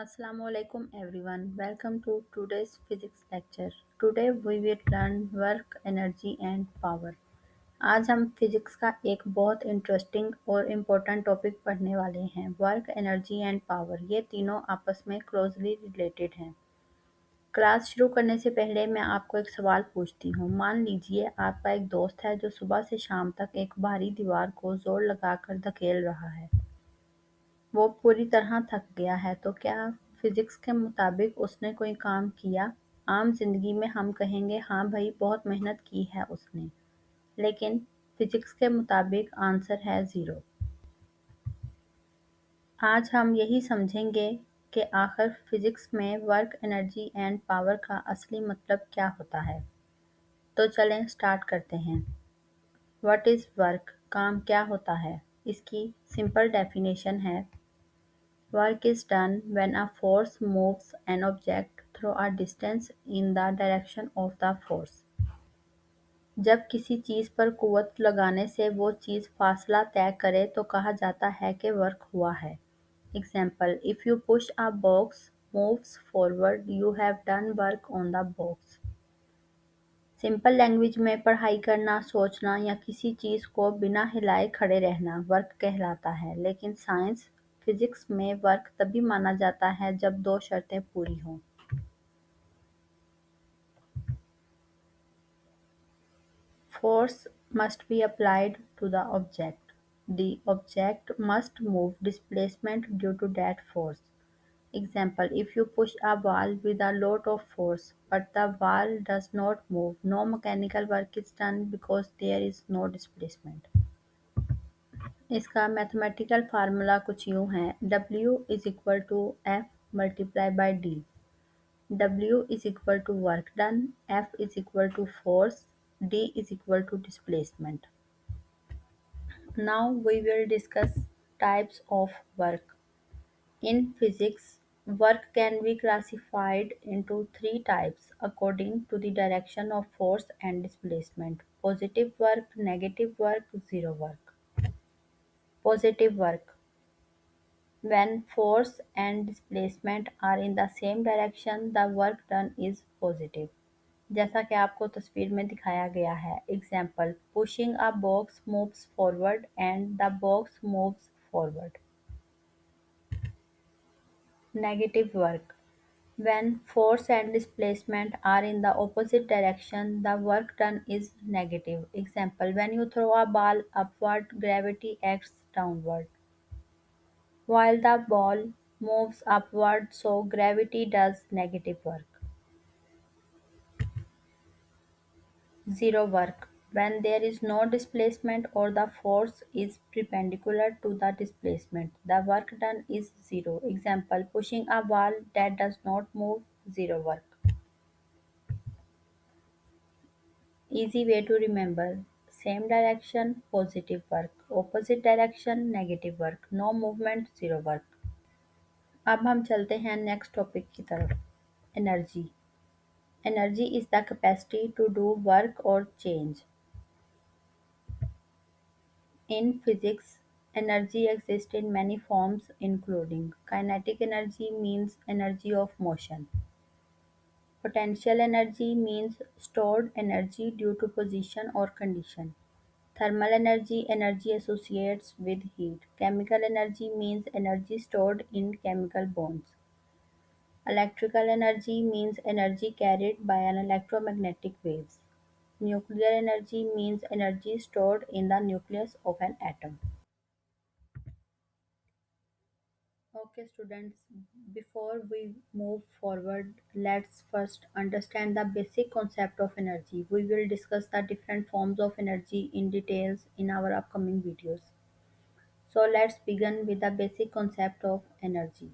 Assalamualaikum everyone. Welcome to today's physics lecture. Today we will learn work, energy and power. आज हम physics का एक बहुत interesting और इम्पोर्टेंट टॉपिक पढ़ने वाले हैं। वर्क, एनर्जी एंड पावर ये तीनों आपस में क्लोजली रिलेटेड हैं। क्लास शुरू करने से पहले मैं आपको एक सवाल पूछती हूँ। मान लीजिए आपका एक दोस्त है जो सुबह से शाम तक एक भारी दीवार को जोर लगाकर धकेल रहा है। वो पूरी तरह थक गया है, तो क्या फिजिक्स के मुताबिक उसने कोई काम किया? आम जिंदगी में हम कहेंगे हाँ भाई बहुत मेहनत की है उसने, लेकिन फिजिक्स के मुताबिक आंसर है ज़ीरो। आज हम यही समझेंगे कि आखिर फिजिक्स में वर्क, एनर्जी एंड पावर का असली मतलब क्या होता है। तो चलें स्टार्ट करते हैं। What is work? काम क्या होता है? इसकी सिंपल डेफिनेशन है: work is done when a force moves an object through a distance in the direction of the force. जब किसी चीज़ पर कुव्वत लगाने से वो चीज़ फासला तय करे तो कहा जाता है कि वर्क हुआ है। Example: If you push a box moves forward, you have done work on the box. Simple language में पढ़ाई करना, सोचना या किसी चीज़ को बिना हिलाए खड़े रहना वर्क कहलाता है। लेकिन साइंस फिजिक्स में वर्क तभी माना जाता है जब दो शर्तें पूरी हों। Force must be applied to the object. The object must move displacement due to that force. Example: If you push a wall with a lot of force but the wall does not move, no mechanical work is done because there is no displacement. इसका mathematical formula कुछ यूँ है: W is equal to F multiply by D. W is equal to work done, F is equal to force, D is equal to displacement. Now we will discuss types of work. In physics, work can be classified into three types according to the direction of force and displacement: positive work, negative work, zero work. Positive work: when force and displacement are in the same direction, the work done is positive. जैसा कि आपको तस्वीर में दिखाया गया है। Example: pushing a box moves forward and the box moves forward. Negative work: when force and displacement are in the opposite direction, the work done is negative. Example: when you throw a ball upward, gravity acts downward, while the ball moves upward, so gravity does negative work. Zero work: when there is no displacement or the force is perpendicular to the displacement, the work done is zero. Example: pushing a ball that does not move, zero work. Easy way to remember: same direction positive work, opposite direction negative work, no movement zero work. अब हम चलते हैं next topic की तरफ। Energy. Energy is the capacity to do work और change. In physics, energy exists in many forms including: kinetic energy means energy of motion. Potential energy means stored energy due to position or condition. Thermal energy, energy associates with heat. Chemical energy means energy stored in chemical bonds. Electrical energy means energy carried by an electromagnetic waves. Nuclear energy means energy stored in the nucleus of an atom. Okay, students, before we move forward, let's first understand the basic concept of energy. We will discuss the different forms of energy in details in our upcoming videos. So let's begin with the basic concept of energy.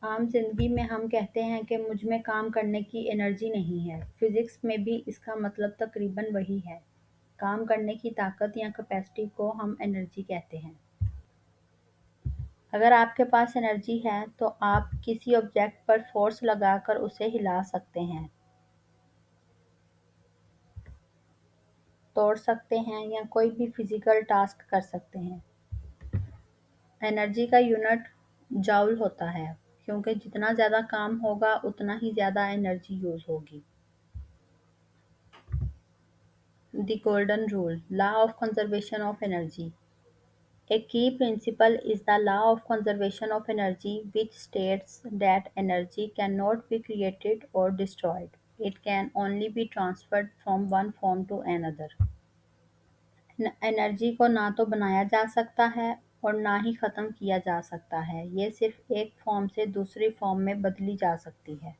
आम जिंदगी में हम कहते हैं कि मुझ में काम करने की एनर्जी नहीं है। फिजिक्स में भी इसका मतलब तकरीबन वही है। काम करने की ताकत या कैपेसिटी को हम एनर्जी कहते हैं। अगर आपके पास एनर्जी है तो आप किसी ऑब्जेक्ट पर फोर्स लगाकर उसे हिला सकते हैं, तोड़ सकते हैं या कोई भी फिजिकल टास्क कर सकते हैं। एनर्जी का यूनिट जॉउल होता है, क्योंकि जितना ज़्यादा काम होगा उतना ही ज़्यादा एनर्जी यूज़ होगी। The golden rule, law of conservation of energy. A key principle is the law of conservation of energy, which states that energy cannot be created or destroyed. It can only be transferred from one form to another. Energy को ना तो बनाया जा सकता है और ना ही ख़त्म किया जा सकता है। ये सिर्फ एक फॉर्म से दूसरी फॉर्म में बदली जा सकती है।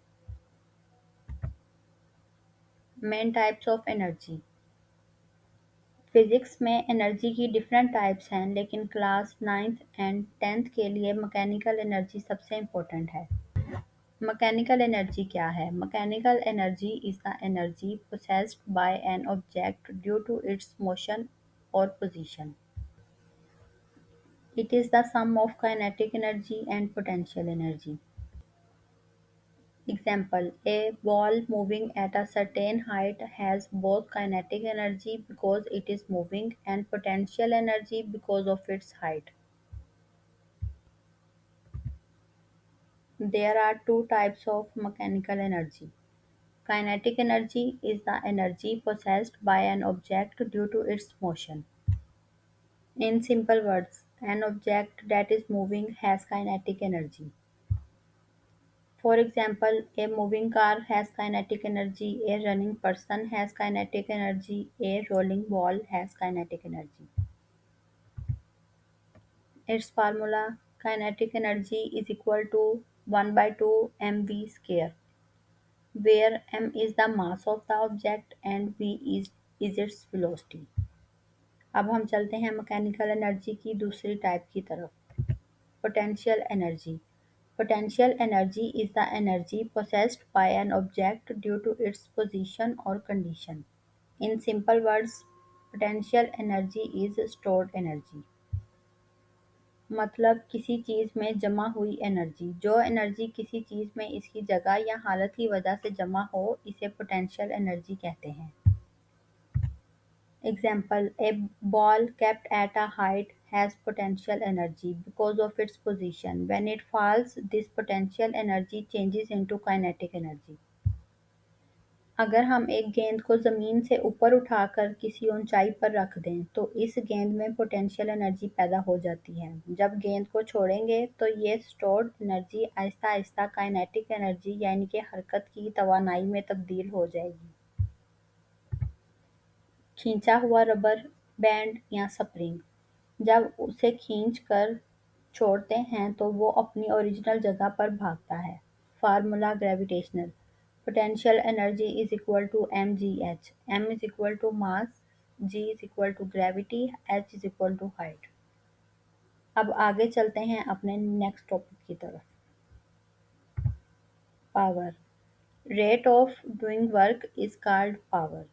Main types of energy. Physics में एनर्जी की डिफरेंट टाइप्स हैं, लेकिन क्लास 9th एंड 10th के लिए मैकेनिकल एनर्जी सबसे इम्पोर्टेंट है। मैकेनिकल एनर्जी क्या है? Mechanical energy is the energy possessed by an object due to its motion और position. It is the sum of kinetic energy and potential energy. Example: a ball moving at a certain height has both kinetic energy because it is moving and potential energy because of its height. There are two types of mechanical energy. Kinetic energy is the energy possessed by an object due to its motion. In simple words, an object that is moving has kinetic energy. For example, a moving car has kinetic energy, a running person has kinetic energy, a rolling ball has kinetic energy. Its formula: kinetic energy is equal to 1 by 2 mv square, where m is the mass of the object and v is its velocity. अब हम चलते हैं mechanical energy की दूसरी type की तरफ। Potential energy. Potential energy is the energy possessed by an object due to its position or condition. In simple words, potential energy is stored energy. मतलब किसी चीज़ में जमा हुई एनर्जी। जो एनर्जी किसी चीज़ में इसकी जगह या हालत की वजह से जमा हो, इसे पोटेंशियल एनर्जी कहते हैं। Example: a ball kept at a height has potential energy because of its position. When it falls, this potential energy changes into kinetic energy. अगर हम एक गेंद को ज़मीन से ऊपर उठाकर किसी ऊंचाई पर रख दें तो इस गेंद में पोटेंशियल एनर्जी पैदा हो जाती है। जब गेंद को छोड़ेंगे तो ये stored energy Aahista Aahista kinetic energy यानी कि हरकत की तवानाई में तब्दील हो जाएगी। खींचा हुआ रबर बैंड या स्प्रिंग, जब उसे खींच कर छोड़ते हैं तो वो अपनी ओरिजिनल जगह पर भागता है। Formula gravitational. Potential energy is equal to mgh, m is equal to mass, g is equal to gravity, h is equal to height. अब आगे चलते हैं अपने नेक्स्ट टॉपिक की तरफ। Power. Rate of doing work is called power.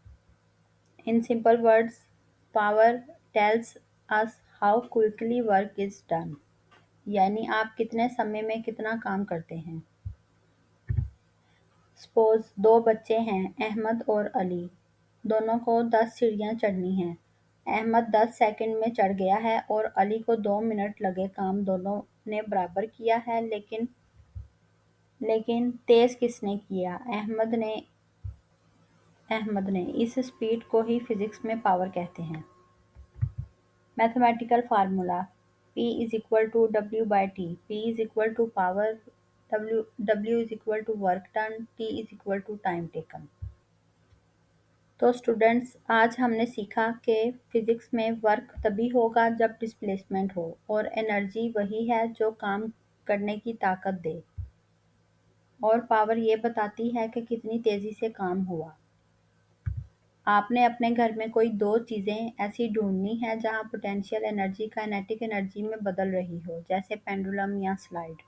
In simple words, power tells us how quickly work is done. यानी आप कितने समय में कितना काम करते हैं। सपोज दो बच्चे हैं, अहमद और अली। दोनों को 10 सीढ़ियाँ चढ़नी हैं। अहमद 10 सेकंड में चढ़ गया है और अली को 2 मिनट लगे। काम दोनों ने बराबर किया है, लेकिन तेज किसने किया? अहमद ने। इस स्पीड को ही फिजिक्स में पावर कहते हैं। Mathematical formula: P is equal to W by T. P is equal to power, W is equal to work done, T is equal to time taken. तो स्टूडेंट्स, आज हमने सीखा कि फिजिक्स में वर्क तभी होगा जब डिस्प्लेसमेंट हो, और एनर्जी वही है जो काम करने की ताकत दे, और पावर ये बताती है कि कितनी तेज़ी से काम हुआ। आपने अपने घर में कोई 2 चीज़ें ऐसी ढूँढनी है जहाँ पोटेंशियल एनर्जी काइनेटिक एनर्जी में बदल रही हो, जैसे पेंडुलम या स्लाइड।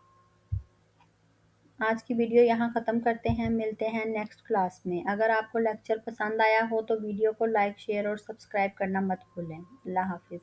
आज की वीडियो यहाँ ख़त्म करते हैं, मिलते हैं नेक्स्ट क्लास में। अगर आपको लेक्चर पसंद आया हो तो वीडियो को लाइक, शेयर और सब्सक्राइब करना मत भूलें। अल्लाह हाफ़िज़।